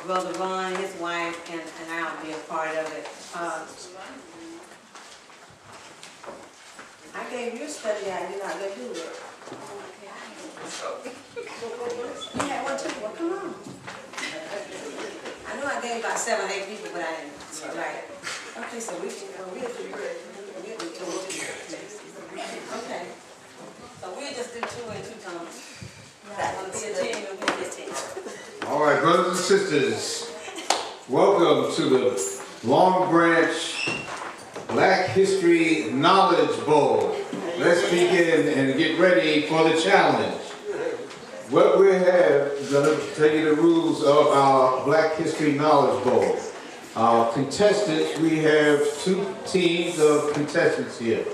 Brother Ron, his wife, and I'll be a part of it. I gave you a study out, you're not gonna do it. You had one too, well, come on. I know I gave about 7 or 8 people, but I didn't. Right. Okay, so we'll do two. Okay. So we'll just do 2 and 2 times. That will be a 10, will be a 10. All right, brothers and sisters, welcome to the Long Branch Black History Knowledge Bowl. Let's begin and get ready for the challenge. What we have is going to tell you the rules of our Black History Knowledge Bowl. Our contestants, we have 2 teams of contestants here.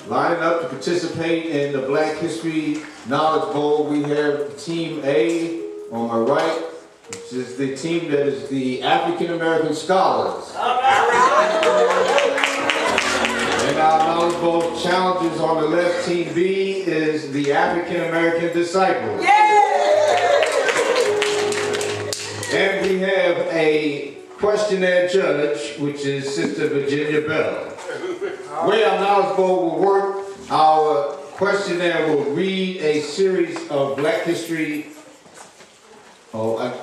Lining up to participate in the Black History Knowledge Bowl, we have Team A on my right, which is the team that is the African American Scholars. And our Knowledge Bowl challengers on the left, Team B, is the African American Disciples. And we have a questionnaire judge, which is Sister Virginia Bell. The way our Knowledge Bowl will work, our questionnaire will read a series of Black history.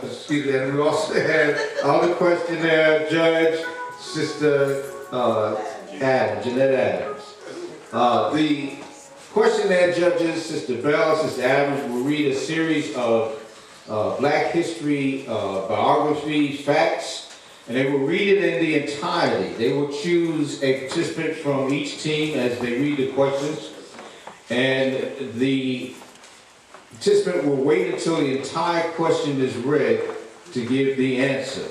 Excuse me, and we also have our questionnaire judge, Sister Jeanette Adams. The questionnaire judges, Sister Bell, Sister Adams, will read a series of Black history biography facts. And they will read it in the entirety. They will choose a participant from each team as they read the questions. And the participant will wait until the entire question is read to give the answer.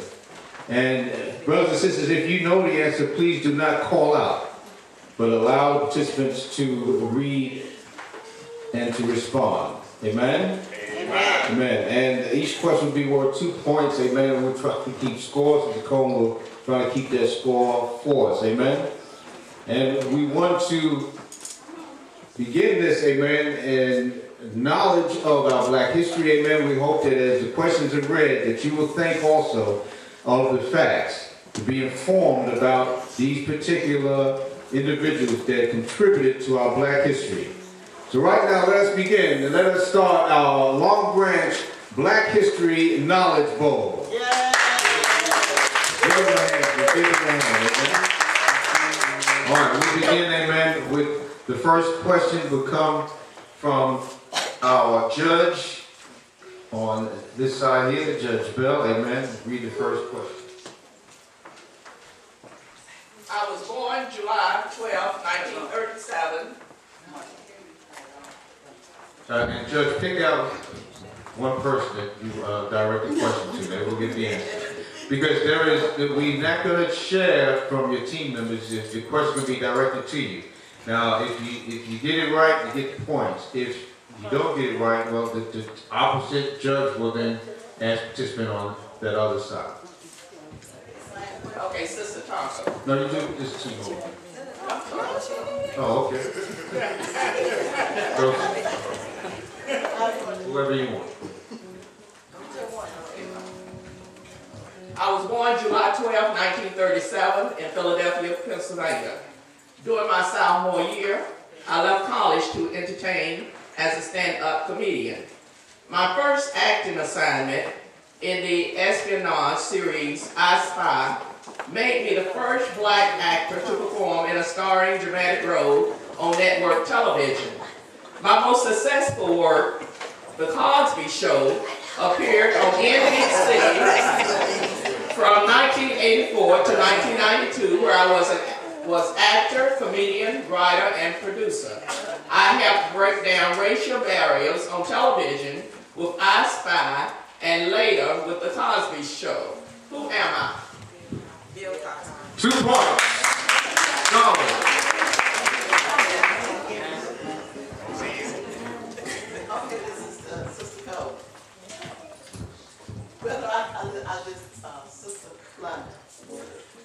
And brothers and sisters, if you know the answer, please do not call out, but allow the participants to read and to respond. Amen? Amen. And each question will be worth 2 points. Amen. We'll try to keep scores. And the cone will try to keep that score for us. Amen. And we want to begin this, amen, in knowledge of our Black history. Amen. We hope that as the questions are read, that you will think also of the facts, to be informed about these particular individuals that contributed to our Black history. So right now, let us begin and let us start our Long Branch Black History Knowledge Bowl. Yeah. Give them a hand. Give them a hand. All right, we begin, amen, with the first question will come from our judge on this side here, Judge Bell. Amen. Read the first question. I was born July 12, 1937. And Judge, pick out one person that you direct the question to. They will get the answer. Because we're not going to share from your team members. The question will be directed to you. Now, if you get it right, you get the points. If you don't get it right, well, the opposite judge will then ask participant on that other side. Okay, Sister Thompson. No, you do this too. Oh, okay. So, whoever you want. I was born July 12, 1937 in Philadelphia, Pennsylvania. During my sophomore year, I left college to entertain as a stand-up comedian. My first acting assignment in the espionage series I Spy made me the first Black actor to perform in a starring dramatic role on network television. My most successful work, The Cosby Show, appeared on NBC from 1984 to 1992, where I was actor, comedian, writer, and producer. I helped break down racial barriers on television with I Spy and later with The Cosby Show. Who am I? Bill Cosby. 2 points. Go.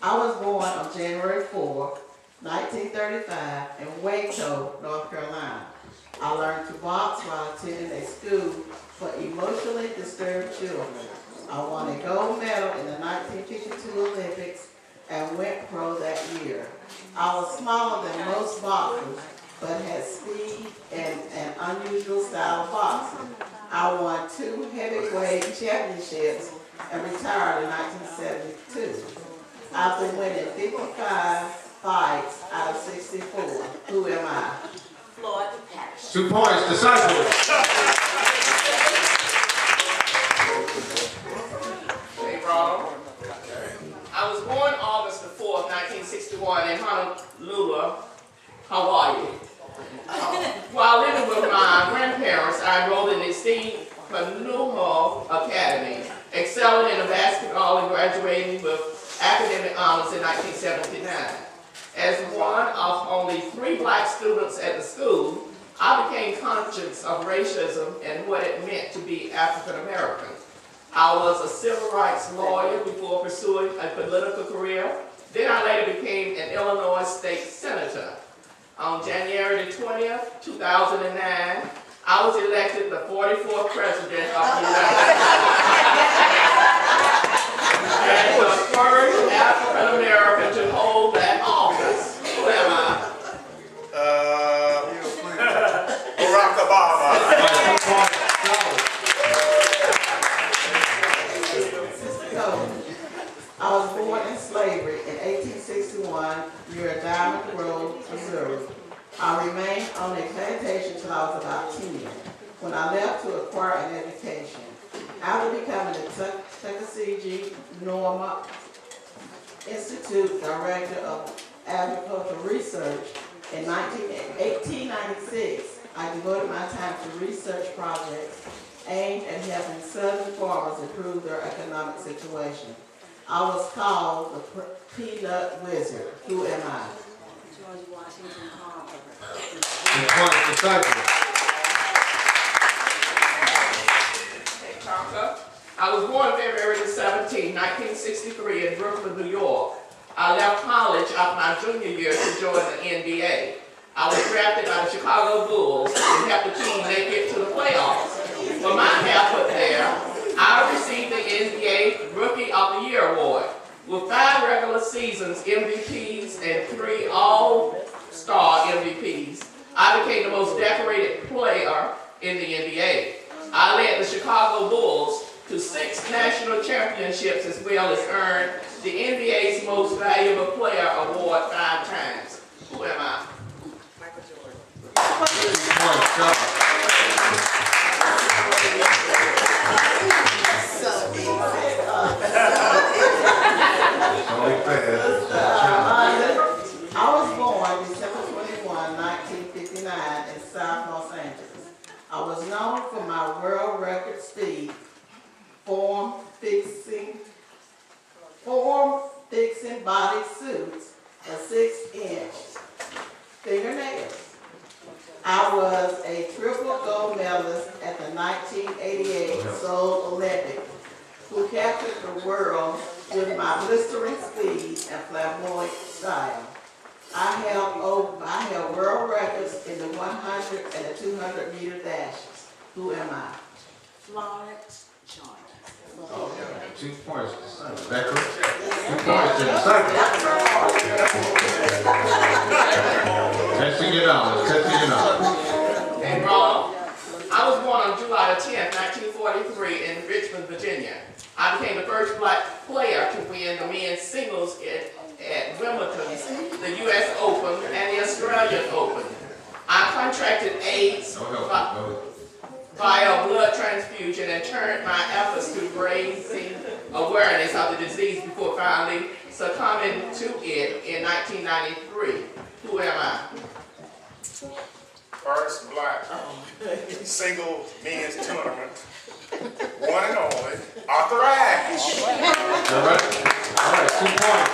I was born on January 4, 1935 in Waco, North Carolina. I learned to box while attending a school for emotionally disturbed children. I won a gold medal in the 1952 Olympics and went pro that year. I was smaller than most boxers, but had speed and an unusual style of boxing. I won 2 heavyweight championships and retired in 1972. After winning 55 fights out of 64, who am I? Floyd Patterson. 2 points, disciples. Hey, Ronald. I was born August the 4th, 1961 in Honolulu, Hawaii. While living with my grandparents, I enrolled in the esteemed Panuho Academy, excelling in basketball and graduating with academic honors in 1979. As one of only 3 black students at the school, I became conscious of racism and what it meant to be African American. I was a civil rights lawyer before pursuing a political career. Then I later became an Illinois state senator. On January the 20th, 2009, I was elected the 44th president of the United States. And the first African American to hold that office. Who am I? Barack Obama. I was born in slavery in 1861 near Diamond Grove, Missouri. I remained on a plantation till I was about 10, when I left to acquire an education. After becoming the Tuckasegee Norma Institute Director of Agricultural Research in 1896, I devoted my time to research projects aimed at helping Southern farmers improve their economic situation. I was called the Peanut Wizard. Who am I? George Washington Carver. 2 points, disciples. Hey, Tonka. I was born February the 17th, 1963 in Brooklyn, New York. I left college after my junior year to join the NBA. I was drafted by the Chicago Bulls and helped the team make it to the playoffs. For my effort there, I received the NBA Rookie of the Year award with 5 regular seasons MVPs and 3 All-Star MVPs. I became the most decorated player in the NBA. I led the Chicago Bulls to 6 national championships as well as earned the NBA's Most Valuable Player award 5 times. Who am I? Michael Jordan. 2 points, go. Only fair. I was born December 21, 1959 in South Los Angeles. I was known for my world record speed, form fixing body suits, and 6-inch fingernails. I was a triple gold medalist at the 1988 Seoul Olympics, who captured the world with my blistering speed and flamboyant style. I held world records in the 100 and the 200 meter dashes. Who am I? Florence Jordan. 2 points, disciples. That correct? 2 points to disciples. Testing your knowledge, testing your knowledge. Hey, Ronald. I was born on July the 10th, 1943 in Richmond, Virginia. I became the first black player to win the men's singles at Wimbledon, the U.S. Open, and the Australian Open. I contracted AIDS via a blood transfusion and turned my efforts to raising awareness of the disease before finally succumbing to it in 1993. Who am I? First black single men's tournament. One and only, Arthur Ashe. All right, 2 points.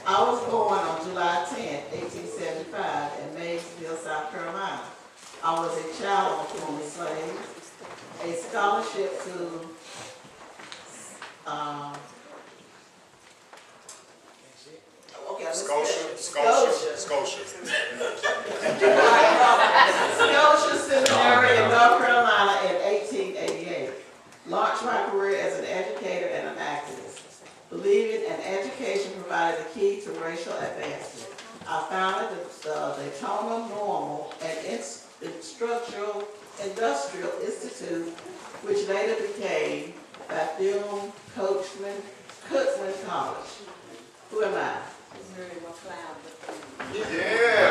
I was born on July 10, 1875 in Maysville, South Carolina. I was a child of former slaves, a scholarship to Scotia. Scotia Seminary in North Carolina in key to racial advancement. I founded the Daytona Normal and Industrial Institute, which later became Bethune Cookman College. Who am I? Yeah.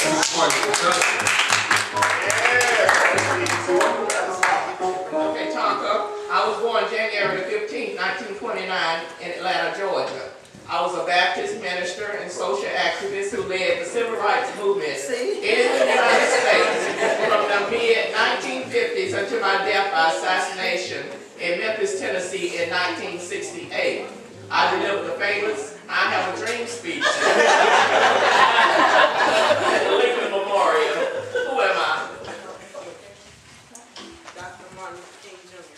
Okay, Tonka, I was born January the 15th, 1929 in Atlanta, Georgia. I was a Baptist minister and social activist who led the civil rights movement in the United States from the mid-1950s until my death by assassination in Memphis, Tennessee in 1968. I delivered the famous I Have a Dream speech at the Lincoln Memorial. Who am I? Dr. Martin Luther King Jr.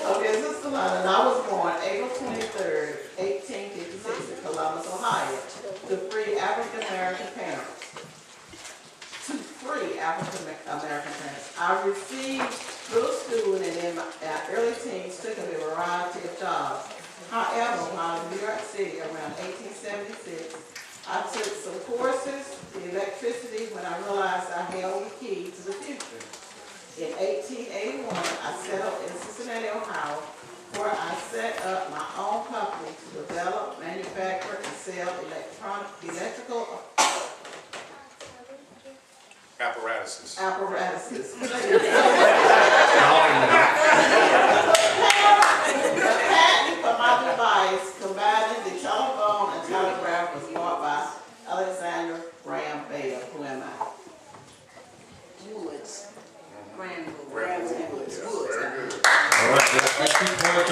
Okay, Sister London, I was born April 23rd, 1856 in Columbus, Ohio, to three African American parents. I received middle school and in my early teens took a variety of jobs. However, while in New York City around 1876, I took some courses in electricity when I realized I held the key to the future. In 1881, I settled in Cincinnati, Ohio, where I set up my own company to develop, manufacture, and sell electrical Apparatuses. The patent for my device combining the telephone and telegraph was bought by Alexander Graham Bell. Who am I? Woods. Grand Woods. Woods. Yes, Woods. very good. All right, that's 2 points.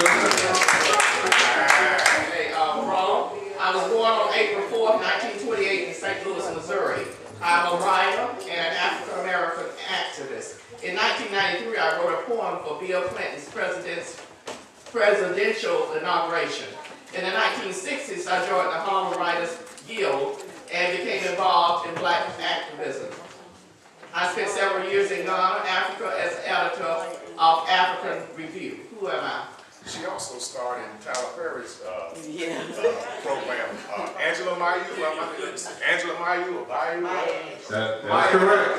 Hey, Ron, I was born on April 4th, 1928 in St. Louis, Missouri. I'm a writer and an African-American activist. In 1993, I wrote a poem for Bill Clinton's presidential inauguration. In the 1960s, I joined the Harlem Writers Guild and became involved in black activism. I spent several years in Ghana, Africa, as editor of African Review. Who am I? She also starred in Tyler Perry's Yeah. program. Angela Mayu, Angela Mayu or Bayou? That's correct.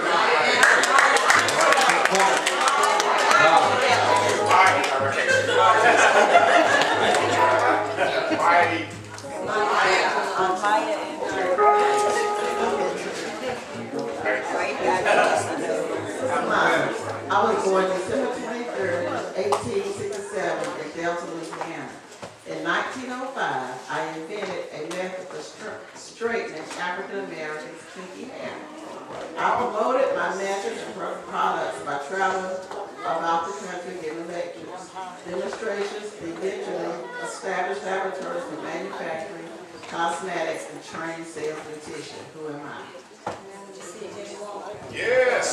I was born December 23rd, 1867 in Delta, Louisiana. In 1905, I invented a method for straightening African Americans' kinky hair. I promoted my methods and products by traveling about the country giving lectures, demonstrations, and eventually established laboratories for manufacturing cosmetics and trained sales beautician. Who am I? Yes.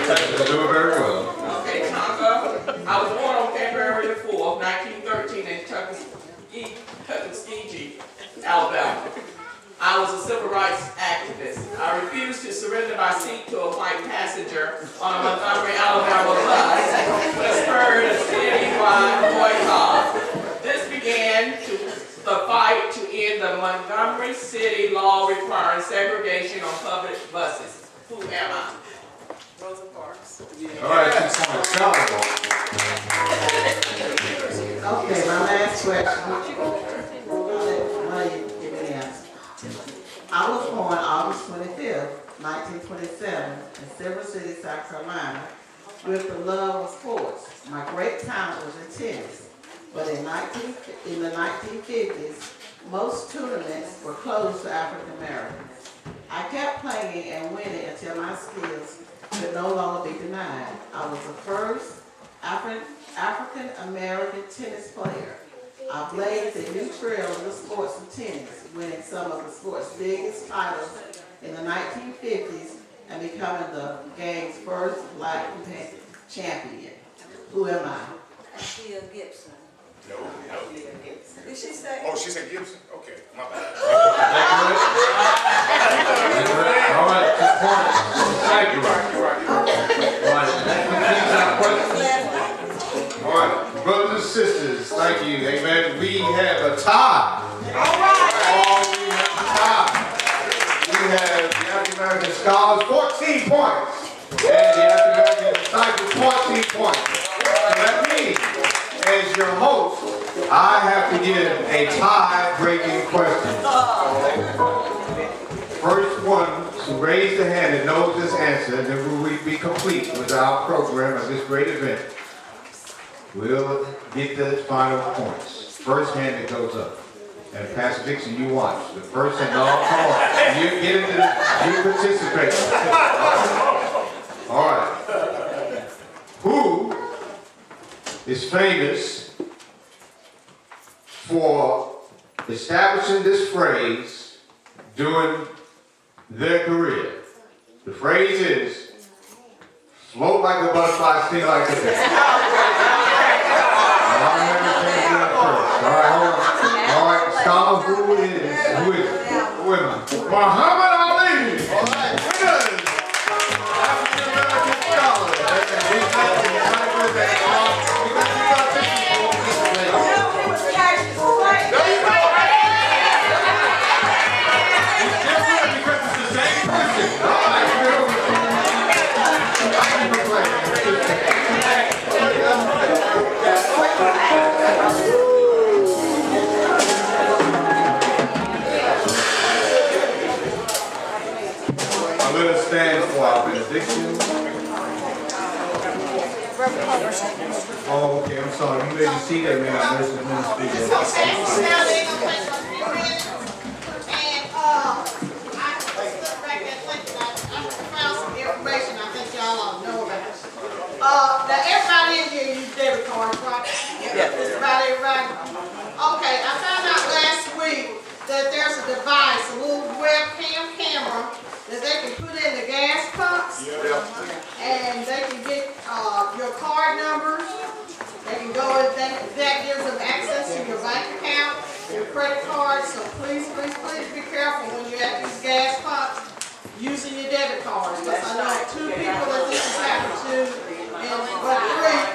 You're doing very well. Okay, Tonka. I was born on February the 4th, 1913 in Tuckasegee, Alabama. I was a civil rights activist. I refused to surrender my seat to a white passenger on a Montgomery, Alabama bus, which spurred a citywide boycott. This began the fight to end the Montgomery City law requiring segregation on public buses. Who am I? Rosa Parks. All right, 2 points. Okay, my last question. I'll let you give me the answer. I was born August 25th, 1927 in Silver City, South Carolina, with the love of sports. My great talent was in tennis, but in the 1950s, most tournaments were closed to African Americans. I kept playing and winning until my skills could no longer be denied. I was the first African American tennis player. I blazed a new trail in the sports of tennis, winning some of the sport's biggest titles in the 1950s and becoming the game's first black champion. Who am I? Ashia Gibson. No. Did she say? Oh, she said Gibson? Okay, my bad. All right, 2 points. Thank you. You're right. please. Amen. We have a tie. All right. Oh, we have a tie. We have the African American Scholars 14 points. And the African American Disciples 14 points. So that means, as your host, I have to give a tie-breaking question. First one to raise the hand that knows this answer, then we will be complete with our program of this great event. We'll get the final points. First hand that goes up. And Pastor Dixon, you watch. The first hand, no, come on. You get into this, you participate. All right. Who is famous for establishing this phrase during their career? The phrase is, float like a butterfly, sting like a bee. All right, hold on. All right, scholar, who is it? Who am I? Muhammad Ali. All right, winners. African American scholar. Let us stand for our benediction. Oh, okay, I'm sorry. You made me see that, man. I missed the ministry. And I just looked back there thinking, I found some information I think y'all ought to know about. Now everybody in here use debit cards, right? Yes. Just about everybody? Okay, I found out last week that there's a device, a little webcam camera, that they can put in the gas pumps. And they can get your card numbers. They can go and that gives them access to your bank account, your credit card. So please, please, please be careful when you're at these gas pumps using your debit cards. Because I know 2 people that this has happened to, and but 3